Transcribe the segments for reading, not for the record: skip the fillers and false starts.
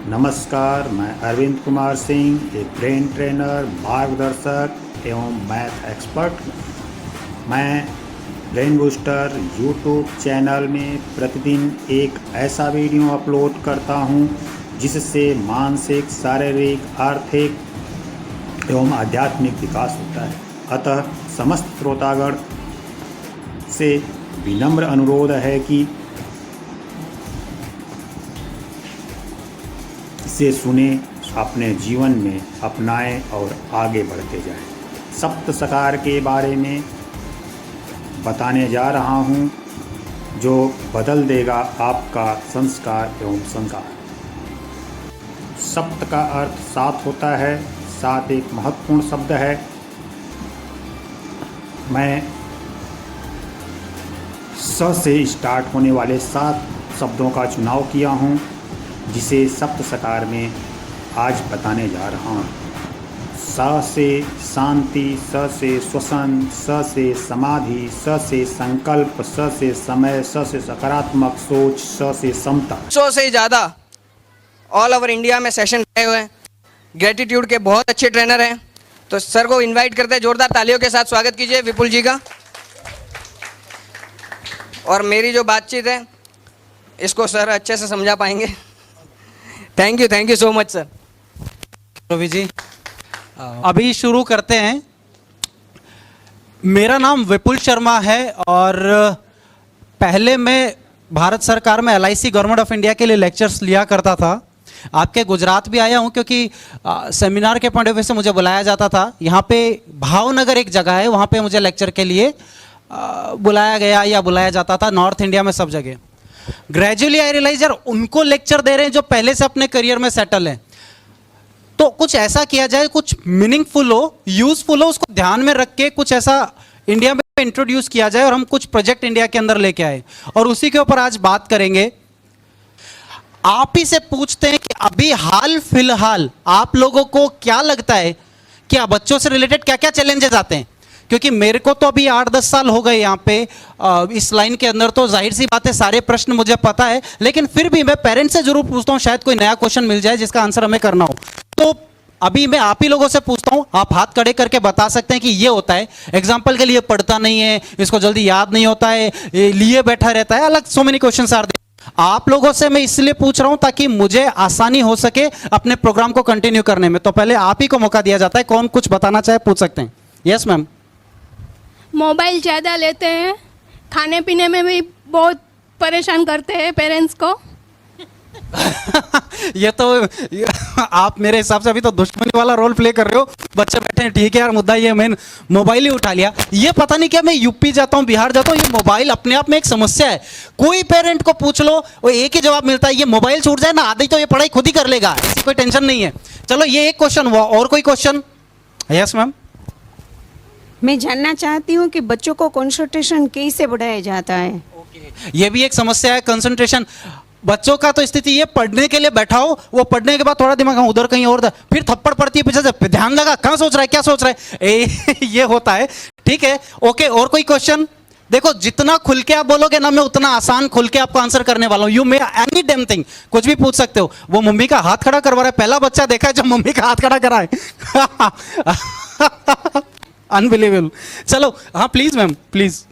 नमस्कार, मैं अरविंद कुमार सिंह, एक ब्रेन ट्रेनर, मार्गदर्शक एवं मैथ एक्सपर्ट। मैं ब्रेन बूस्टर यूट्यूब चैनल में प्रतिदिन एक ऐसा वीडियो अपलोड करता हूं जिससे मानसिक, शारीरिक, आर्थिक एवं आध्यात्मिक विकास होता है। अतः समस्त श्रोतागण से विनम्र अनुरोध है कि इसे सुने, अपने जीवन में अपनाएं और आगे बढ़ते जाएं। सप्त सकार के बारे में बताने जा रहा हूं, जो बदल देगा आपका संस्कार एवं संस्कार। सप्त का अर्थ सात होता है। सात एक महत्वपूर्ण शब्द है। मैं स से स्टार्ट होने वाले 7 शब्दों का चुनाव किया हूं, जिसे सप्त सकार में आज बताने जा रहा हूँ। स से शांति, स से श्वसन, स से समाधि, स से संकल्प, स से समय, स से सकारात्मक सोच, स से समता। 100 से ज़्यादा ऑल ओवर इंडिया में सेशन गए हुए हैं। ग्रेटिट्यूड के बहुत अच्छे ट्रेनर हैं। तो सर को इनवाइट करते हैं, जोरदार तालियों के साथ स्वागत कीजिए विपुल जी का। और मेरी जो बातचीत है इसको सर अच्छे से समझा पाएंगे। Thank you so much sir. Ravi ji, अभी शुरू करते हैं। मेरा नाम विपुल शर्मा है और पहले मैं भारत सरकार में LIC गवर्नमेंट ऑफ इंडिया के लिए लेक्चर्स लिया करता था। आपके गुजरात भी आया हूं क्योंकि सेमिनार के पॉइंट ऑफ व्यू से मुझे बुलाया जाता था। यहाँ पे भावनगर एक जगह है, वहाँ पे मुझे लेक्चर के लिए बुलाया गया या बुलाया जाता था। नॉर्थ इंडिया में सब जगह। ग्रेजुअली आई रियलाइज यार उनको लेक्चर दे रहे हैं जो पहले से अपने करियर में सेटल हैं, तो कुछ ऐसा किया जाए, कुछ मीनिंगफुल हो, यूजफुल हो, उसको ध्यान में रख के कुछ ऐसा इंडिया में इंट्रोड्यूस किया जाए। और हम कुछ प्रोजेक्ट इंडिया के अंदर लेके आए और उसी के ऊपर आज बात करेंगे। आप ही से पूछते हैं कि अभी हाल फिलहाल आप लोगों को क्या लगता है कि बच्चों से रिलेटेड क्या क्या चैलेंजेस आते हैं? क्योंकि मेरे को तो अभी 8-10 साल हो गए यहाँ पे इस लाइन के अंदर, तो जाहिर सी बात है सारे प्रश्न मुझे पता है, लेकिन फिर भी मैं पेरेंट्स से जरूर पूछता हूँ, शायद कोई नया क्वेश्चन मिल जाए जिसका आंसर हमें करना हो। तो अभी मैं आप ही लोगों से पूछता हूँ, आप हाथ खड़े करके बता सकते हैं कि ये होता है। एग्जाम्पल के लिए पढ़ता नहीं है, इसको जल्दी याद नहीं होता है, लिए बैठा रहता है, अलग so many question are there. आप लोगों से मैं इसलिए पूछ रहा हूं ताकि मुझे आसानी हो सके अपने प्रोग्राम को कंटिन्यू करने में। तो पहले आप ही को मौका दिया जाता है, कौन कुछ बताना चाहे पूछ सकते हैं। Yes ma'am. मोबाइल ज़्यादा लेते हैं, खाने पीने में भी बहुत परेशान करते हैं पेरेंट्स को। ये तो आप मेरे हिसाब से अभी तो दुश्मनी वाला रोल प्ले कर रहे हो। बच्चे बैठे हैं, ठीक है यार, मुद्दा ये मैंने मोबाइल ही उठा लिया। ये पता नहीं क्या, मैं यूपी जाता हूँ, बिहार जाता हूँ, ये मोबाइल अपने आप में एक समस्या है। कोई पेरेंट को पूछ लो वो एक ही जवाब मिलता है, ये मोबाइल छूट जाए ना आधी तो ये पढ़ाई खुद ही कर लेगा, ऐसी कोई टेंशन नहीं है। चलो ये एक क्वेश्चन हुआ, और कोई क्वेश्चन? Yes ma'am. मैं जानना चाहती हूँ कि बच्चों को कंसंट्रेशन कैसे बढ़ाया जाता है। ये भी एक समस्या है, कंसंट्रेशन। बच्चों का तो स्थिति ये, पढ़ने के लिए बैठाओ, वो पढ़ने के बाद थोड़ा दिमाग उधर कहीं और, फिर थप्पड़ पड़ती है पीछे से, ध्यान लगा कहाँ सोच रहा है, क्या सोच रहा है, ये होता है। ठीक है, ओके। और कोई क्वेश्चन? देखो जितना खुल के आप बोलोगे ना, मैं उतना आसान खुल के आपको आंसर करने वाला हूँ। You may any damn thing, कुछ भी पूछ सकते हो। वो मम्मी का हाथ खड़ा करवा रहा है, पहला बच्चा देखा है जो मम्मी का हाथ खड़ा कराए। अनबिलीवेबल। चलो हाँ प्लीज मैम, प्लीज।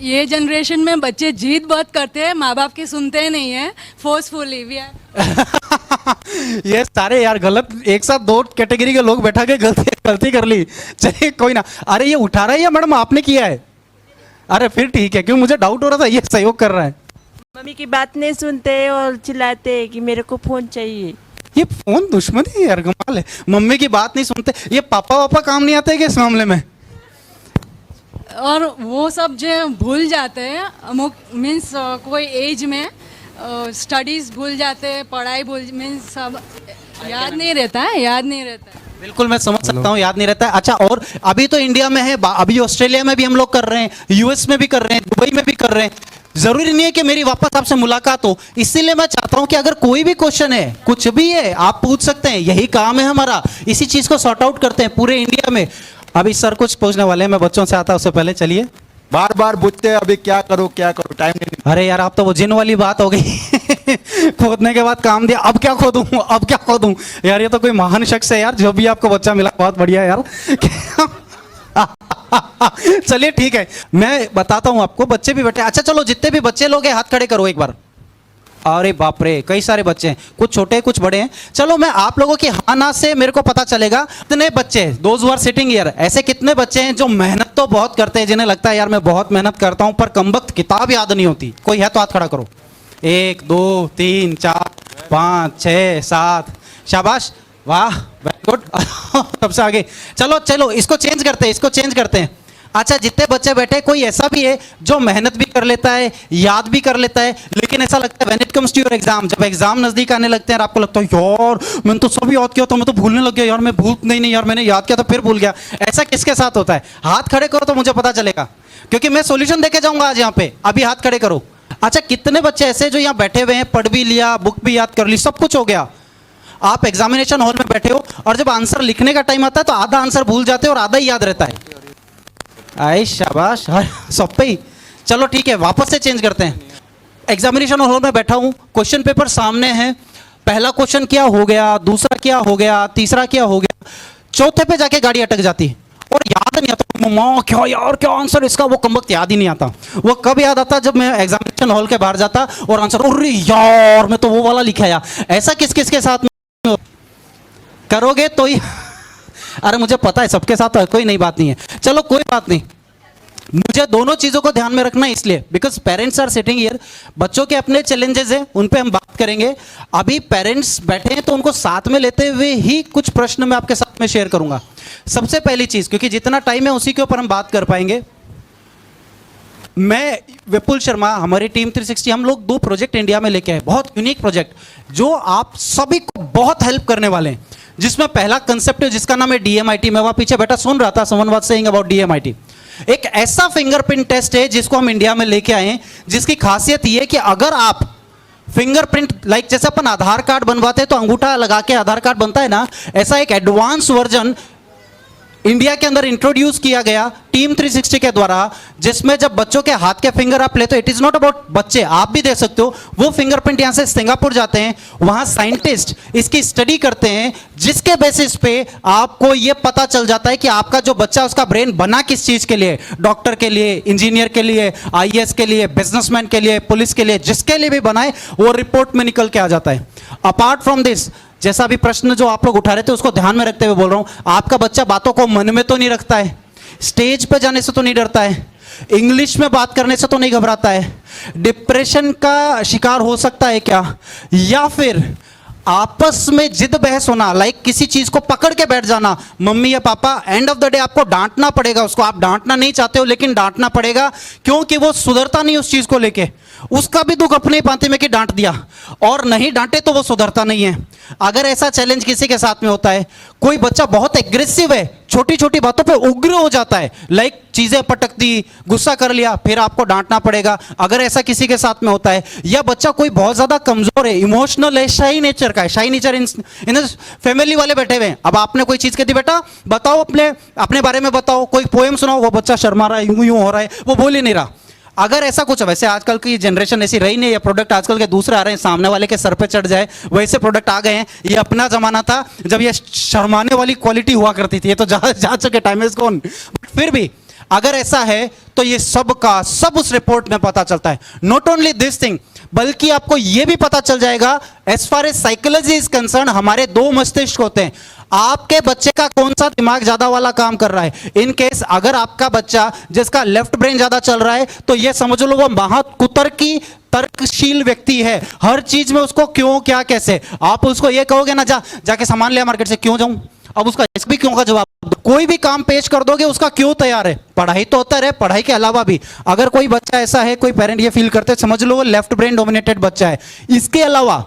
ये जनरेशन में बच्चे जीद बहुत करते हैं, माँ बाप की सुनते नहीं है, फोर्सफुली। ये सारे यार गलत, एक साथ 2 कैटेगरी के लोग बैठा के गलती कर ली। चलिए कोई ना। अरे ये उठा रहा है या मैडम आपने किया है? अरे फिर ठीक है, क्यों मुझे डाउट हो रहा था, ये सहयोग कर रहा है। मम्मी की बात नहीं सुनते और चिल्लाते कि मेरे को फोन चाहिए। ये फोन दुश्मन है यार, कमाल है। मम्मी की बात नहीं सुनते, ये पापा वापा काम नहीं आते क्या इस मामले में? और वो सब जो भूल जाते हैं, मीन्स कोई एज में स्टडीज भूल जाते हैं, पढ़ाई भूल, मीन्स सब याद नहीं रहता है। बिल्कुल मैं समझ सकता हूँ, याद नहीं रहता है। अच्छा, और अभी तो इंडिया में है, अभी ऑस्ट्रेलिया में भी हम लोग कर रहे हैं, US में भी कर रहे हैं, दुबई में भी कर रहे हैं। जरूरी नहीं है कि मेरी वापस आपसे मुलाकात हो। इसीलिए मैं चाहता हूं कि अगर कोई भी क्वेश्चन है, कुछ भी है, आप पूछ सकते हैं। यही काम है हमारा, इसी चीज को सॉर्ट आउट करते हैं पूरे इंडिया में। अभी सर कुछ पूछने वाले हैं, मैं बच्चों से आता उससे पहले चलिए बार बार पूछते हैं अभी क्या करो टाइम नहीं। अरे यार आप तो वो जिन वाली बात हो गई खोदने के बाद काम दिया, अब क्या खोदूं, अब क्या खोदूं। यार ये तो कोई महान शख्स है यार, जो भी आपको बच्चा मिला बहुत बढ़िया यार चलिए ठीक है, मैं बताता हूं आपको। बच्चे भी बैठे, अच्छा चलो जितने भी बच्चे लोग हैं हाथ खड़े करो एक बार। अरे बाप रे, कई सारे बच्चे हैं, कुछ छोटे कुछ बड़े हैं। चलो मैं आप लोगों की हाँ ना से मेरे को पता चलेगा कितने बच्चे, those who are sitting here, ऐसे कितने बच्चे हैं जो मेहनत तो बहुत करते हैं, जिन्हें लगता है यार मैं बहुत मेहनत करता हूं पर कमबख्त किताब याद नहीं होती। कोई है तो हाथ खड़ा करो। 1 2 3 4 5 6 7, शाबाश, वाह, वेरी गुड सबसे आगे। चलो चलो इसको चेंज करते हैं, इसको चेंज करते हैं। अच्छा जितने बच्चे बैठे, कोई ऐसा भी है जो मेहनत भी कर लेता है, याद भी कर लेता है, लेकिन ऐसा लगता है when it comes to your exam, जब एग्जाम नजदीक आने लगते हैं और आपको लगता है यार मैंने तो सब याद किया था, मैं तो भूलने लग गया यार, मैं भूल नहीं यार मैंने याद किया था फिर भूल गया। ऐसा किसके साथ होता है? हाथ खड़े करो तो मुझे पता चलेगा, क्योंकि मैं सोल्यूशन देके जाऊंगा आज यहाँ पे। अभी हाथ खड़े करो। अच्छा कितने बच्चे ऐसे जो यहाँ बैठे हुए हैं, पढ़ भी लिया, बुक भी याद कर ली, सब कुछ हो गया, आप एग्जामिनेशन हॉल में बैठे हो और जब आंसर लिखने का टाइम आता है तो आधा आंसर भूल जाते हो और आधा ही याद रहता है। आई शाबाश, सब पे ही। चलो ठीक है, वापस से चेंज करते हैं। एग्जामिनेशन हॉल में बैठा हूं, क्वेश्चन पेपर सामने है, पहला क्वेश्चन क्या हो गया, दूसरा क्या हो गया, तीसरा क्या हो गया, चौथे पे जाके गाड़ी अटक जाती है और याद नहीं आता, मम्मा क्या यार क्या आंसर इसका, वो कम वक्त याद ही नहीं आता। वो कब याद आता? जब मैं एग्जामिनेशन हॉल के बाहर जाता और आंसर, अरे यार मैं तो वो वाला लिखा यार। ऐसा किस किस के साथ करोगे तो ही अरे मुझे पता है सबके साथ तो कोई नई बात नहीं है, चलो कोई बात नहीं। मुझे दोनों चीजों को ध्यान में रखना है इसलिए, because parents are sitting here, बच्चों के अपने चैलेंजेस हैं, उन पे हम बात करेंगे। अभी पेरेंट्स बैठे हैं तो उनको साथ में लेते हुए ही कुछ प्रश्न मैं आपके साथ में शेयर करूंगा। सबसे पहली चीज, क्योंकि जितना टाइम है उसी के ऊपर हम बात कर पाएंगे, मैं विपुल शर्मा, हमारी टीम 360, हम लोग 2 प्रोजेक्ट इंडिया में लेके आए, बहुत यूनिक प्रोजेक्ट जो आप सभी को बहुत हेल्प करने वाले हैं। जिसमें पहला कंसेप्ट है जिसका नाम है DMIT। मैं वहां पीछे बैठा सुन रहा था, someone was saying about DMIT। एक ऐसा फिंगरप्रिंट टेस्ट है जिसको हम इंडिया में लेके आए हैं, जिसकी खासियत यह है कि अगर आप फिंगरप्रिंट, लाइक जैसे अपन आधार कार्ड बनवाते हैं तो अंगूठा लगा के आधार कार्ड बनता है ना, ऐसा एक एडवांस वर्जन इंडिया के अंदर इंट्रोड्यूस किया गया टीम 360 के द्वारा, जिसमें जब बच्चों के हाथ के फिंगर आप लेते हो, इट इज नॉट अबाउट बच्चे, आप भी दे सकते हो, वो फिंगरप्रिंट यहां से सिंगापुर जाते हैं, वहां साइंटिस्ट इसकी स्टडी करते हैं, जिसके बेसिस पे आपको यह पता चल जाता है कि आपका जो बच्चा, उसका ब्रेन बना किस चीज के लिए, डॉक्टर के लिए, इंजीनियर के लिए, IAS के लिए, बिजनेसमैन के लिए, पुलिस के लिए, जिसके लिए भी बनाए वो रिपोर्ट में निकल के आ जाता है। अपार्ट फ्रॉम दिस, जैसा भी प्रश्न जो आप लोग उठा रहे थे उसको ध्यान में रखते हुए बोल रहा हूं, आपका बच्चा बातों को मन में तो नहीं रखता है, स्टेज पे जाने से तो नहीं डरता है, इंग्लिश में बात करने से तो नहीं घबराता है, डिप्रेशन का शिकार हो सकता है क्या, या फिर आपस में जिद बहस होना, लाइक किसी चीज को पकड़ के बैठ जाना, मम्मी या पापा, एंड ऑफ द डे आपको डांटना पड़ेगा उसको, आप डांटना नहीं चाहते हो लेकिन डांटना पड़ेगा क्योंकि वो सुधरता नहीं उस चीज को लेके, उसका भी दुख अपने पांति में कि डांट दिया, और नहीं डांटे तो वो सुधरता नहीं है। अगर ऐसा चैलेंज किसी के साथ में होता है, कोई बच्चा बहुत एग्रेसिव है, छोटी छोटी बातों पे उग्र हो जाता है, लाइक चीजें पटक दी, गुस्सा कर लिया, फिर आपको डांटना पड़ेगा। अगर ऐसा किसी के साथ में होता है, या बच्चा कोई बहुत ज्यादा कमजोर है, इमोशनल है, शाई नेचर का है, शाई नेचर इन फैमिली वाले बैठे हुए हैं, अब आपने कोई चीज कह दी, बेटा बताओ अपने बारे में बताओ, कोई पोएम सुनाओ, वो बच्चा शर्मा रहा है, यूं यूं हो रहा है, वो बोल ही नहीं रहा। अगर ऐसा कुछ, वैसे आजकल की जनरेशन ऐसी रही नहीं है, प्रोडक्ट आजकल के दूसरे आ रहे हैं, सामने वाले के सर पे चढ़ जाए वैसे प्रोडक्ट आ गए हैं। ये अपना जमाना था जब ये शर्माने वाली क्वालिटी हुआ करती थी, ये तो जा चुके टाइम इज गॉन। बट फिर भी अगर ऐसा है तो ये सब का सब उस रिपोर्ट में पता चलता है। नॉट ओनली दिस थिंग, बल्कि आपको यह भी पता चल जाएगा, as far as psychology is concern, हमारे 2 मस्तिष्क होते हैं, आपके बच्चे का कौन सा दिमाग ज्यादा वाला काम कर रहा है। इन केस अगर आपका बच्चा जिसका लेफ्ट ब्रेन ज्यादा चल रहा है, तो यह समझ लो वो महाकुतर्की तर्कशील व्यक्ति है, हर चीज में उसको क्यों क्या कैसे, आप उसको ये कहोगे ना जाके सामान लिया मार्केट से, क्यों जाऊं, अब उसका इस भी क्यों का जवाब दो। कोई भी काम पेश कर दोगे उसका क्यों तैयार है, पढ़ाई तो होता है, पढ़ाई के अलावा भी। अगर कोई बच्चा ऐसा है, कोई पेरेंट ये फील करते, समझ लो वो लेफ्ट ब्रेन डोमिनेटेड बच्चा है। इसके अलावा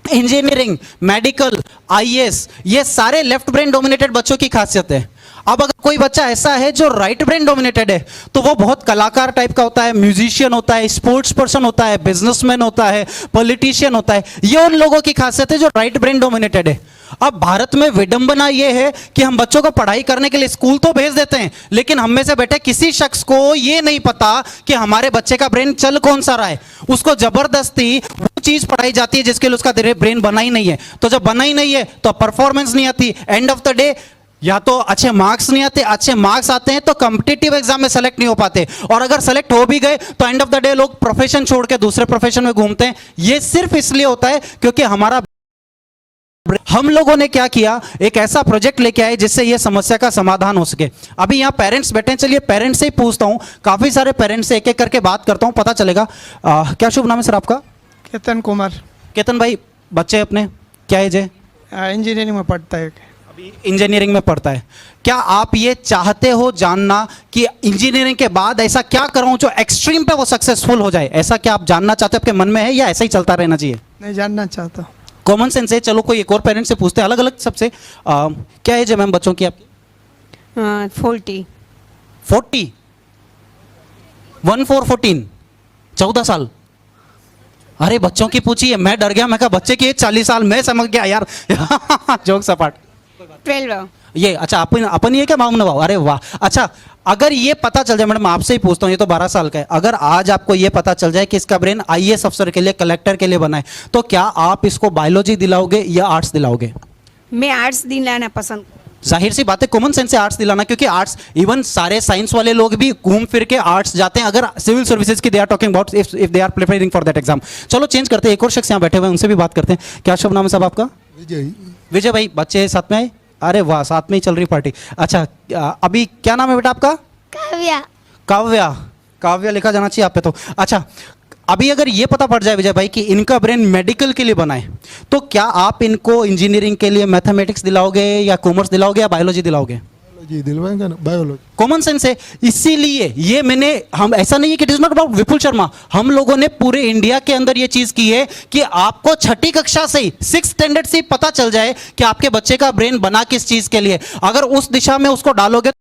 इंजीनियरिंग, मेडिकल, IAS, ये सारे लेफ्ट ब्रेन डोमिनेटेड बच्चों की खासियत है। अब अगर कोई बच्चा ऐसा है जो राइट ब्रेन डोमिनेटेड है तो वो बहुत कलाकार टाइप का होता है, म्यूजिशियन होता है, स्पोर्ट्स पर्सन होता है, बिजनेसमैन होता है, पॉलिटिशियन होता है। ये उन लोगों की खासियत है जो राइट ब्रेन डोमिनेटेड है। अब भारत में विडंबना ये है कि हम बच्चों को पढ़ाई करने के लिए स्कूल तो भेज देते हैं, लेकिन हम में से बैठे किसी शख्स को ये नहीं पता कि हमारे बच्चे का ब्रेन चल कौन सा रहा है। उसको जबरदस्ती वो चीज पढ़ाई जाती है जिसके लिए उसका ब्रेन बना ही नहीं है। तो जब बना ही नहीं है तो परफॉर्मेंस नहीं आती, एंड ऑफ द डे या तो अच्छे मार्क्स नहीं आते, अच्छे मार्क्स आते हैं तो कॉम्पिटिटिव एग्जाम में सेलेक्ट नहीं हो पाते, और अगर सेलेक्ट हो भी गए तो एंड ऑफ द डे लोग प्रोफेशन छोड़ के दूसरे प्रोफेशन में घूमते हैं। ये सिर्फ इसलिए होता है क्योंकि हम लोगों ने क्या किया, एक ऐसा प्रोजेक्ट लेके आए जिससे ये समस्या का समाधान हो सके। अभी यहाँ पेरेंट्स बैठे हैं, चलिए पेरेंट्स से ही पूछता हूँ, काफी सारे पेरेंट्स से एक एक करके बात करता हूँ, पता चलेगा। क्या शुभ नाम है सर आपका? केतन कुमार। केतन भाई, बच्चे अपने क्या एज है? इंजीनियरिंग में पढ़ता है। अभी इंजीनियरिंग में पढ़ता है। क्या आप ये चाहते हो जानना कि इंजीनियरिंग के बाद ऐसा क्या करूं जो एक्सट्रीम पे वो सक्सेसफुल हो जाए? ऐसा क्या आप जानना चाहते हो, आपके मन में है, या ऐसा ही चलता रहना चाहिए? नहीं, जानना चाहता हूँ। कॉमन सेंस है। चलो कोई एक और पेरेंट्स से पूछते हैं, अलग अलग सबसे। क्या एज है मैम बच्चों की आपकी? 40। 40? 14 14 साल? अरे बच्चों की पूछी है, मैं डर गया, मैं कहा बच्चे की एज 40 साल, मैं समझ गया यार। जोक सपाट। 12। ये अच्छा अपन ये क्या मामला भाव? अरे वाह। अच्छा, अगर ये पता चल जाए, मैडम आपसे ही पूछता हूँ, ये तो 12 साल का है, अगर आज आपको ये पता चल जाए कि इसका ब्रेन आईएएस अफसर के लिए, कलेक्टर के लिए बना है, तो क्या आप इसको बायोलॉजी दिलाओगे या आर्ट्स दिलाओगे? मैं आर्ट्स दिलाना पसंद। जाहिर सी बात है, कॉमन सेंस से आर्ट्स दिलाना, क्योंकि आर्ट्स, इवन सारे साइंस वाले लोग भी घूम फिर के आर्ट्स जाते हैं, अगर सिविल सर्विसेज की they are talking about, if they are preparing for that exam. चलो चेंज करते हैं, एक और शख्स यहाँ बैठे हुए हैं, उनसे भी बात करते हैं। क्या शुभ नाम है साहब आपका? विजय। विजय भाई, बच्चे साथ में आए? अरे वाह, साथ में ही चल रही पार्टी। अच्छा, अभी क्या नाम है बेटा आपका? काव्या। काव्या। काव्या लिखा जाना चाहिए आप पे तो। अच्छा, अभी अगर ये पता पड़ जाए विजय भाई कि इनका ब्रेन मेडिकल के लिए बना है, तो क्या आप इनको इंजीनियरिंग के लिए मैथमेटिक्स दिलाओगे या कॉमर्स दिलाओगे या बायोलॉजी दिलाओगे? जी दिलवाएंगे ना, बायोलॉजी। कॉमन सेंस है, इसीलिए ये हम ऐसा नहीं है कि इट इज नॉट अबाउट विपुल शर्मा, हम लोगों ने पूरे इंडिया के अंदर ये चीज की है कि आपको छठी कक्षा से ही, 6th स्टैंडर्ड से ही पता चल जाए कि आपके बच्चे का ब्रेन बना किस चीज के लिए। अगर उस दिशा में उसको डालोगे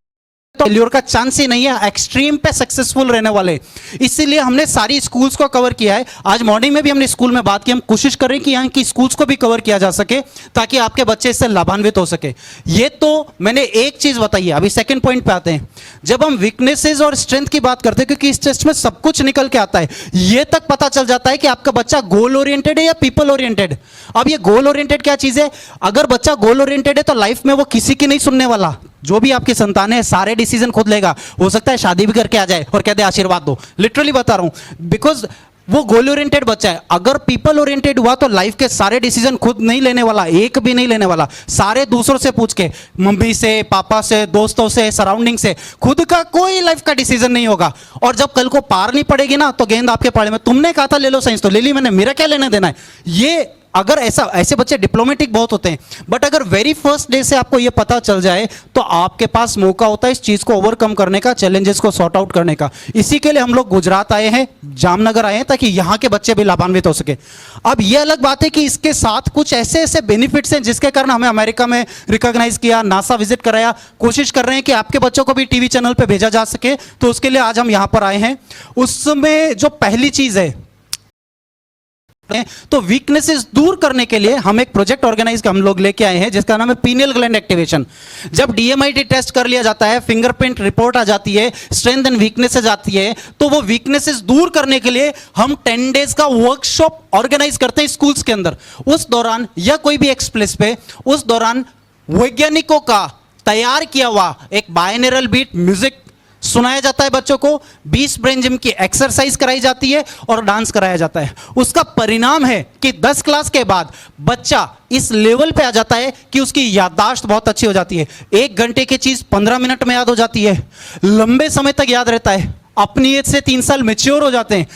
तो फेल्योर का चांस ही नहीं है, एक्सट्रीम पे सक्सेसफुल रहने वाले। इसीलिए हमने सारी स्कूल्स को कवर किया है। आज मॉर्निंग में भी हमने स्कूल में बात की, हम कोशिश कर रहे हैं कि यहाँ की स्कूल्स को भी कवर किया जा सके ताकि आपके बच्चे इससे लाभान्वित हो सके। ये तो मैंने एक चीज बताई है। अभी सेकंड पॉइंट पे आते हैं। जब हम वीकनेसेस और स्ट्रेंथ की बात करते हैं, क्योंकि इस टेस्ट में सब कुछ निकल के आता है, ये तक पता चल जाता है कि आपका बच्चा गोल ओरिएंटेड है या पीपल ओरिएंटेड। अब ये गोल ओरिएंटेड क्या चीज है? अगर बच्चा गोल ओरिएंटेड है तो लाइफ में वो किसी की नहीं सुनने वाला। जो भी आपकी संतान है सारे डिसीजन खुद लेगा। हो सकता है शादी भी करके आ जाए और कह दे आशीर्वाद दो, लिटरली बता रहा हूं, बिकॉज वो गोल ओरिएंटेड बच्चा है। अगर पीपल ओरिएंटेड हुआ तो लाइफ के सारे डिसीजन खुद नहीं लेने वाला, एक भी नहीं लेने वाला, सारे दूसरों से पूछ के, मम्मी से, पापा से, दोस्तों से, सराउंडिंग से, खुद का कोई लाइफ का डिसीजन नहीं होगा। और जब कल को पार नहीं पड़ेगी ना तो गेंद आपके पाले में, तुमने कहा था ले लो साइंस तो ले ली मैंने, मेरा क्या लेने देना है। ये अगर ऐसे बच्चे डिप्लोमेटिक बहुत होते हैं, बट अगर वेरी फर्स्ट डे से आपको ये पता चल जाए तो आपके पास मौका होता है इस चीज को ओवरकम करने का, चैलेंजेस को सॉर्ट आउट करने का। इसी के लिए हम लोग गुजरात आए हैं, जामनगर आए हैं, ताकि यहाँ के बच्चे भी लाभान्वित हो सके। अब ये अलग बात है कि इसके साथ कुछ ऐसे ऐसे बेनिफिट्स हैं जिसके कारण हमें अमेरिका में रिकॉग्नाइज किया, नासा विजिट कराया, कोशिश कर रहे हैं कि आपके बच्चों को भी टीवी चैनल पर भेजा जा सके। तो उसके लिए आज हम यहाँ पर आए हैं। उसमें जो पहली चीज है, तो वीकनेसेस दूर करने के लिए हम एक प्रोजेक्ट ऑर्गेनाइज हम लोग लेके आए हैं जिसका नाम है पीनियल ग्लैंड एक्टिवेशन। जब डीएमआईटी टेस्ट कर लिया जाता है, फिंगरप्रिंट रिपोर्ट आ जाती है, स्ट्रेंथ एंड वीकनेसेस आती है, तो वो वीकनेसेस दूर करने के लिए हम 10 डेज का वर्कशॉप ऑर्गेनाइज करते हैं स्कूल्स के अंदर। उस दौरान या कोई भी एक्सप्लेस पे, उस दौरान वैज्ञानिकों का तैयार किया हुआ एक बाइनरल बीट म्यूजिक सुनाया जाता है बच्चों को, 20 ब्रेन जिम की एक्सरसाइज कराई जाती है और डांस कराया जाता है। उसका परिणाम है कि 10 क्लास के बाद बच्चा इस लेवल पे आ जाता है कि उसकी याददाश्त बहुत अच्छी हो जाती है। 1 घंटे की चीज 15 मिनट में याद हो जाती है, लंबे समय तक याद रहता है, अपनी एज से 3 साल मैच्योर हो जाते हैं।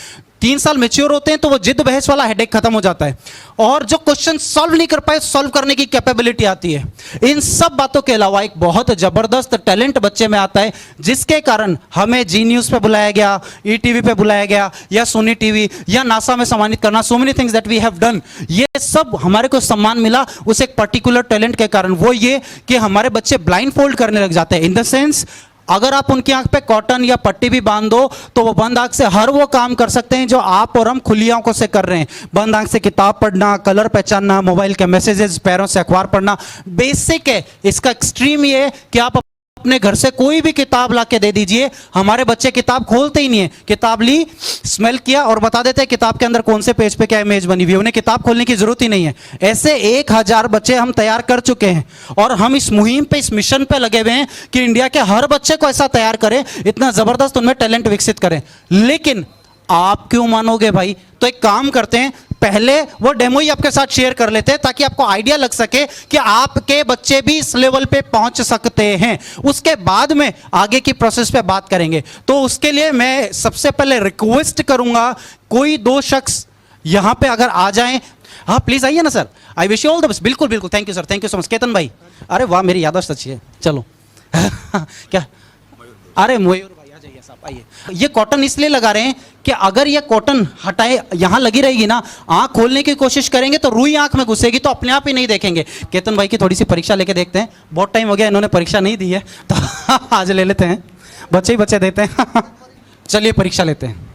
3 साल मैच्योर होते हैं तो वो जिद बहस वाला हेडेक खत्म हो जाता है, और जो क्वेश्चन सॉल्व नहीं कर पाए सॉल्व करने की कैपेबिलिटी आती है। इन सब बातों के अलावा एक बहुत जबरदस्त टैलेंट बच्चे में आता है, जिसके कारण हमें जी न्यूज पे बुलाया गया, ईटीवी पे बुलाया गया, या सोनी टीवी, या नासा में सम्मानित करना, so many things that we have done. ये सब हमारे को सम्मान मिला उस एक पर्टिकुलर टैलेंट के कारण। वो ये कि हमारे बच्चे ब्लाइंड फोल्ड करने लग जाते हैं, इन द सेंस अगर आप उनकी आंख पे कॉटन या पट्टी भी बांध दो तो वो बंद आंख से हर वो काम कर सकते हैं जो आप और हम खुली आंखों से कर रहे हैं। बंद आंख से किताब पढ़ना, कलर पहचानना, मोबाइल के मैसेजेस, पैरों से अखबार पढ़ना, बेसिक है। इसका एक्सट्रीम ये है कि आप अपने घर से कोई भी किताब ला के दे दीजिए, हमारे बच्चे किताब खोलते ही नहीं है। किताब ली, स्मेल किया और बता देते हैं किताब के अंदर कौन से पेज पे क्या इमेज बनी हुई है, उन्हें किताब खोलने की जरूरत ही नहीं है। ऐसे 1000 बच्चे हम तैयार कर चुके हैं, और हम इस मुहिम पे, इस मिशन पे लगे हुए हैं कि इंडिया के हर बच्चे को ऐसा तैयार करें, इतना जबरदस्त उनमें टैलेंट विकसित करें। लेकिन आप क्यों मानोगे भाई, तो एक काम करते हैं, पहले वो डेमो ही आपके साथ शेयर कर लेते हैं ताकि आपको आइडिया लग सके कि आपके बच्चे भी इस लेवल पे पहुंच सकते हैं। उसके बाद में आगे की प्रोसेस पे बात करेंगे। तो उसके लिए मैं सबसे पहले रिक्वेस्ट करूंगा, कोई 2 शख्स यहां पे अगर आ जाएं। हाँ प्लीज आइए ना sir, I wish you all the best. बिल्कुल बिल्कुल, thank you sir, thank you so much. Ketan भाई, अरे वाह मेरी याददाश्त अच्छी है, चलो क्या, अरे मयूर भाई आ जाइए साहब, आइए। ये कॉटन इसलिए लगा रहे हैं कि अगर ये कॉटन हटाए यहां लगी रहेगी ना, आंख खोलने की कोशिश करेंगे तो रुई आंख में घुसेगी, तो अपने आप ही नहीं देखेंगे। केतन भाई की थोड़ी सी परीक्षा लेके देखते हैं, बहुत टाइम हो गया इन्होंने परीक्षा नहीं दी है, तो आज ले लेते हैं, बच्चे ही बच्चे देते हैं। चलिए परीक्षा लेते हैं।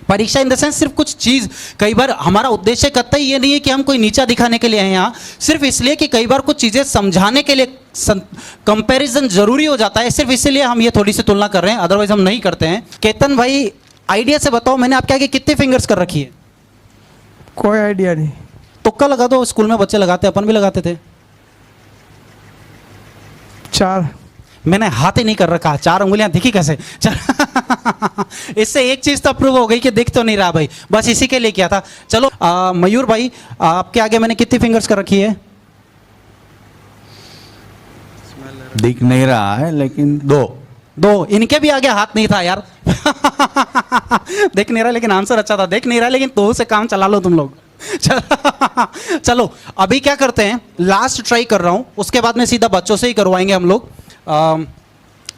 परीक्षा इन द सेंस सिर्फ कुछ चीज, कई बार हमारा उद्देश्य कतई ये नहीं है कि हम कोई नीचा दिखाने के लिए हैं यहाँ, सिर्फ इसलिए कि कई बार कुछ चीजें समझाने के लिए कंपैरिजन जरूरी हो जाता है, सिर्फ इसलिए हम ये थोड़ी सी तुलना कर रहे हैं, अदरवाइज हम नहीं करते हैं। केतन भाई आइडिया से बताओ, मैंने आपके आगे कितने फिंगर्स कर रखी है? कोई आइडिया नहीं। तुक्का लगा दो, स्कूल में बच्चे लगाते, अपन भी लगाते थे। 4। मैंने हाथ ही नहीं कर रखा, 4 उंगलियां दिखी कैसे? इससे एक चीज तो अप्रूव हो गई कि दिख तो नहीं रहा भाई, बस इसी के लिए किया था। चलो मयूर भाई, आपके आगे मैंने कितनी फिंगर्स कर रखी है? दिख नहीं रहा है लेकिन 2। इनके भी आगे हाथ नहीं था यार। देख नहीं रहा लेकिन आंसर अच्छा था, देख नहीं रहा लेकिन 2 से काम चला लो तुम लोग। चलो अभी क्या करते हैं, लास्ट ट्राई कर रहा हूं, उसके बाद में सीधा बच्चों से ही करवाएंगे हम लोग।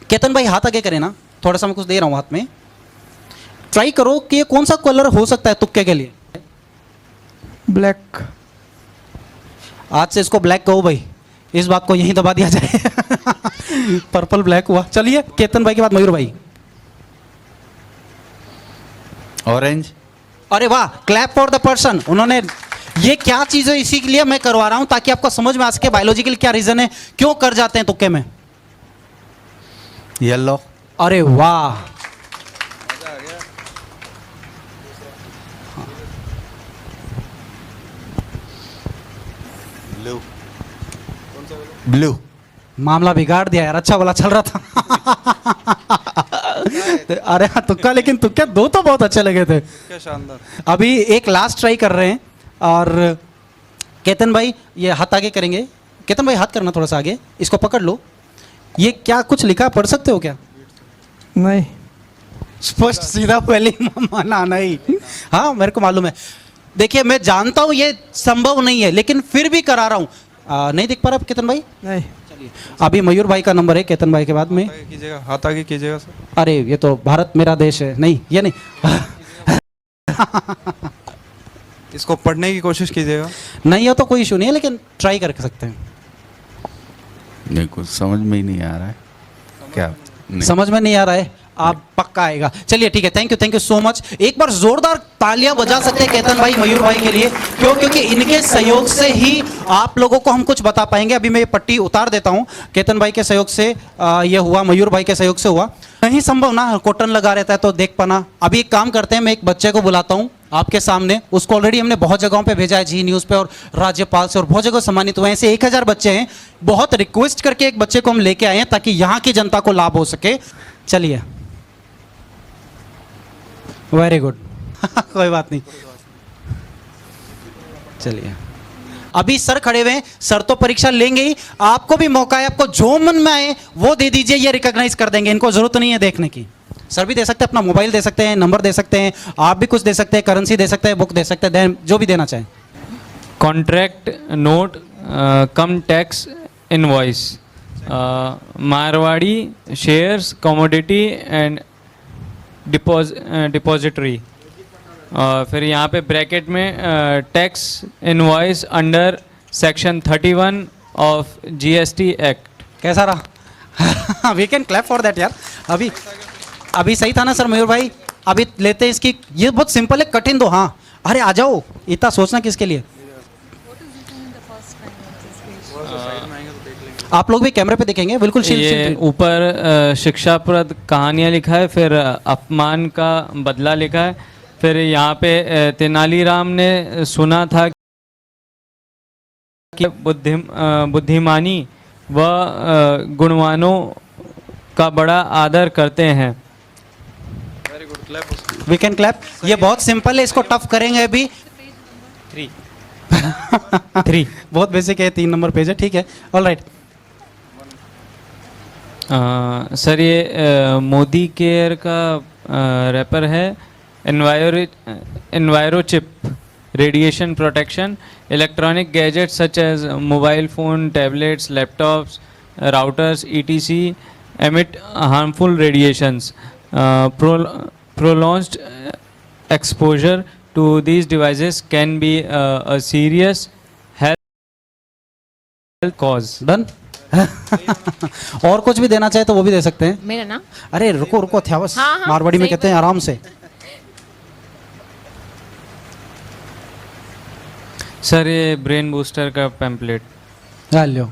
केतन भाई हाथ आगे करें ना, थोड़ा सा मैं कुछ दे रहा हूं हाथ में, ट्राई करो कि ये कौन सा कलर हो सकता है तुक्के के लिए। ब्लैक। आज से इसको ब्लैक कहो भाई, इस बात को यहीं दबा दिया जाए। पर्पल ब्लैक हुआ। चलिए केतन भाई के बाद मयूर भाई। ऑरेंज। अरे वाह, क्लैप फॉर द पर्सन। उन्होंने ये क्या चीज है, इसी के लिए मैं करवा रहा हूं ताकि आपको समझ में आ सके बायोलॉजिकल क्या रीजन है, क्यों कर जाते हैं तुक्के में। येलो। अरे वाह, ब्लू। ब्लू। मामला बिगाड़ दिया यार, अच्छा वाला चल रहा था। अरे हाँ तुक्का, लेकिन तुक्के 2 तो बहुत अच्छे लगे थे, क्या शानदार। अभी एक लास्ट ट्राई कर रहे हैं, और केतन भाई ये हाथ आगे करेंगे। केतन भाई हाथ करना थोड़ा सा आगे, इसको पकड़ लो। ये क्या कुछ लिखा, पढ़ सकते हो क्या? नहीं। स्पष्ट सीधा पहले माना नहीं। हाँ मेरे को मालूम है, देखिए मैं जानता हूँ ये संभव नहीं है, लेकिन फिर भी करा रहा हूँ। नहीं दिख पा रहा केतन भाई? नहीं। चलिए अभी मयूर भाई का नंबर है, केतन भाई के बाद में। कीजिएगा, हाथ आगे कीजिएगा सर। अरे ये तो भारत मेरा देश है, नहीं ये नहीं। इसको पढ़ने की कोशिश कीजिएगा। नहीं हो तो कोई इशू नहीं है, लेकिन ट्राई कर सकते हैं। नहीं कुछ समझ में ही नहीं आ रहा है क्या? नहीं। समझ में नहीं आ रहा है, आप पक्का आएगा। चलिए ठीक है, थैंक यू सो मच। एक बार जोरदार तालियां बजा सकते हैं केतन भाई, मयूर भाई के लिए, क्यों? क्योंकि इनके सहयोग से ही आप लोगों को हम कुछ बता पाएंगे। अभी मैं ये पट्टी उतार देता हूं, केतन भाई के सहयोग से ये हुआ, मयूर भाई के सहयोग से हुआ। नहीं संभव ना, कॉटन लगा रहता है तो देख पाना। अभी एक काम करते हैं, मैं एक बच्चे को बुलाता हूं आपके सामने, उसको ऑलरेडी हमने बहुत जगहों पे भेजा है, जी न्यूज़ पे और राज्यपाल से, और बहुत जगह सम्मानित हुए हैं। ऐसे 1000 बच्चे हैं, बहुत रिक्वेस्ट करके एक बच्चे को हम लेके आए हैं ताकि यहाँ की जनता को लाभ हो सके। चलिए, वेरी गुड। कोई बात नहीं, चलिए अभी सर खड़े हुए हैं, सर तो परीक्षा लेंगे ही, आपको भी मौका है, आपको जो मन में आए वो दे दीजिए, ये रिकॉग्नाइज कर देंगे, इनको जरूरत नहीं है देखने की। सर भी दे सकते हैं, अपना मोबाइल दे सकते हैं, नंबर दे सकते हैं, आप भी कुछ दे सकते हैं, करेंसी दे सकते हैं, बुक दे सकते हैं, जो भी देना चाहें। Contract note cum tax invoice, Marwadi shares commodity and depository. फिर यहाँ पे ब्रैकेट में tax invoice under section 31 of GST act. कैसा रहा? We can clap for that यार। अभी सही था ना सर मयूर भाई? अभी लेते हैं इसकी, ये बहुत सिंपल है, कठिन दो। हाँ अरे आ जाओ, इतना सोचना किसके लिए? आप लोग भी कैमरे पे देखेंगे बिल्कुल। ये ऊपर शिक्षाप्रद कहानियाँ लिखा है, फिर अपमान का बदला लिखा है, फिर यहाँ पे तेनालीराम ने सुना था कि बुद्धिमानी व गुणवानों का बड़ा आदर करते हैं। We can clap. ये बहुत सिंपल है, इसको टफ करेंगे अभी। 3 बहुत बेसिक है, 3 नंबर पेज है, ठीक है, ऑल राइट। सर ये मोदी केयर का रैपर है। Enviro chip, radiation protection, electronic gadgets such as mobile phone, tablets, laptops, routers etc emit harmful radiations. Prolonged exposure to these devices can be a serious health cause. Done. और कुछ भी देना चाहे तो वो भी दे सकते हैं। मेरा ना, अरे रुको रुको थ्यावस, हाँ, मारवाड़ी में कहते हैं आराम से। सर ये ब्रेन बूस्टर का पैम्पलेट। लो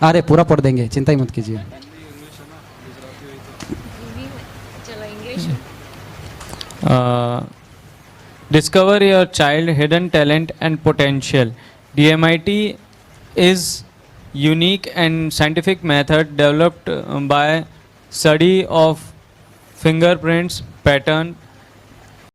अरे पूरा पढ़ देंगे, चिंता ही मत कीजिए। Discover your child hidden talent and potential. DMIT is unique and scientific method developed by study of fingerprints, pattern